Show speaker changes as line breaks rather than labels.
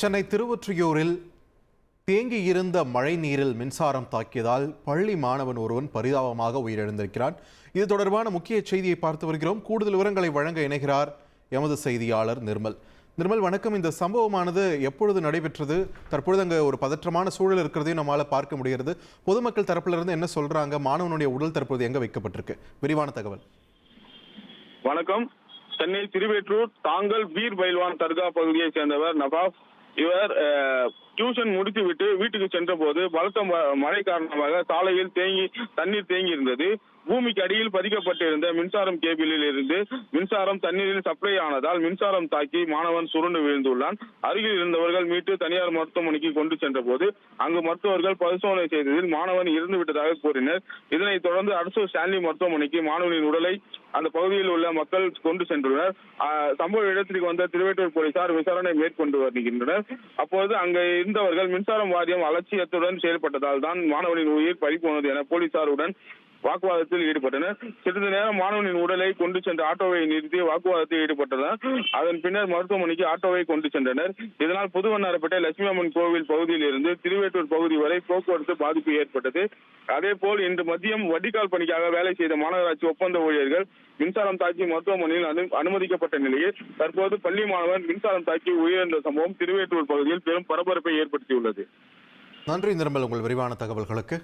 சென்னை திருவொற்றியூரில் தேங்கியிருந்த மழை நீரில் மின்சாரம் தாக்கியதால் பள்ளி மாணவன் ஒருவன் பரிதாபமாக உயிரிழந்திருக்கிறான். இது தொடர்பான முக்கிய செய்தியை பார்த்து வருகிறோம். கூடுதல் விவரங்களை வழங்க இணைகிறார் எமது செய்தியாளர் நிர்மல். நிர்மல், வணக்கம். இந்த சம்பவமானது எப்பொழுது நடைபெற்றது? தற்பொழுது அங்கே ஒரு பதற்றமான சூழல் இருக்கிறதையும் நம்மளால் பார்க்க முடிகிறது. பொதுமக்கள் தரப்பிலிருந்து என்ன சொல்றாங்க? மாணவனுடைய உடல் தற்போது எங்க வைக்கப்பட்டிருக்கு? விரிவான தகவல்.
வணக்கம். சென்னை திருவொற்றியூர் தாங்கல் வீர் பைல்வான் தர்கா பகுதியைச் சேர்ந்தவர் நவாப். இவர் டியூஷன் முடித்துவிட்டு வீட்டுக்கு சென்ற போது பலத்த மழை காரணமாக சாலையில் தண்ணீர் தேங்கி இருந்தது. பூமிக்கு அடியில் பதிக்கப்பட்டிருந்த மின்சாரம் கேபிளில் இருந்து மின்சாரம் தண்ணீரில் சப்ளை ஆனதால் மின்சாரம் தாக்கி மாணவன் சுருண்டு விழுந்துள்ளான். அருகில் இருந்தவர்கள் மீட்டு தனியார் மருத்துவமனைக்கு கொண்டு சென்ற போது அங்கு மருத்துவர்கள் பரிசோதனை செய்ததில் மாணவன் இறந்து விட்டதாக கூறினர். இதனைத் தொடர்ந்து அரசு ஸ்டான்லி மருத்துவமனைக்கு மாணவனின் உடலை அந்த பகுதியில் உள்ள மக்கள் கொண்டு சென்றுள்ளனர். சம்பவ இடத்திற்கு வந்த திருவொற்றியூர் போலீசார் விசாரணை மேற்கொண்டு வருகின்றனர். அப்போது அங்கு இருந்தவர்கள் மின்சாரம் வாரியம் அலட்சியத்துடன் செயல்பட்டதால் தான் மாணவனின் உயிர் பறிபோனது என போலீசாருடன் வாக்குவாதத்தில் ஈடுபட்டனர். சிறிது நேரம் மாணவனின் உடலை கொண்டு சென்ற ஆட்டோவை நிறுத்தி வாக்குவாதத்தில் ஈடுபட்டனர். அதன் பின்னர் மருத்துவமனைக்கு ஆட்டோவை கொண்டு சென்றனர். இதனால் புதுவண்ணாரப்பேட்டை லட்சுமி அம்மன் கோவில் பகுதியில் இருந்து திருவொற்றியூர் பகுதி வரை போக்குவரத்து பாதிப்பு ஏற்பட்டது. அதேபோல் இன்று மதியம் வடிகால் பணிக்காக வேலை செய்த மாநகராட்சி ஒப்பந்த ஊழியர்கள் மின்சாரம் தாக்கி மருத்துவமனையில் அனுமதிக்கப்பட்ட நிலையில் தற்போது பள்ளி மாணவன் மின்சாரம் தாக்கி உயிரிழந்த சம்பவம் திருவொற்றியூர் பகுதியில் பெரும் பரபரப்பை ஏற்படுத்தியுள்ளது.
நன்றி நிர்மல், உங்கள் விரிவான தகவல்களுக்கு.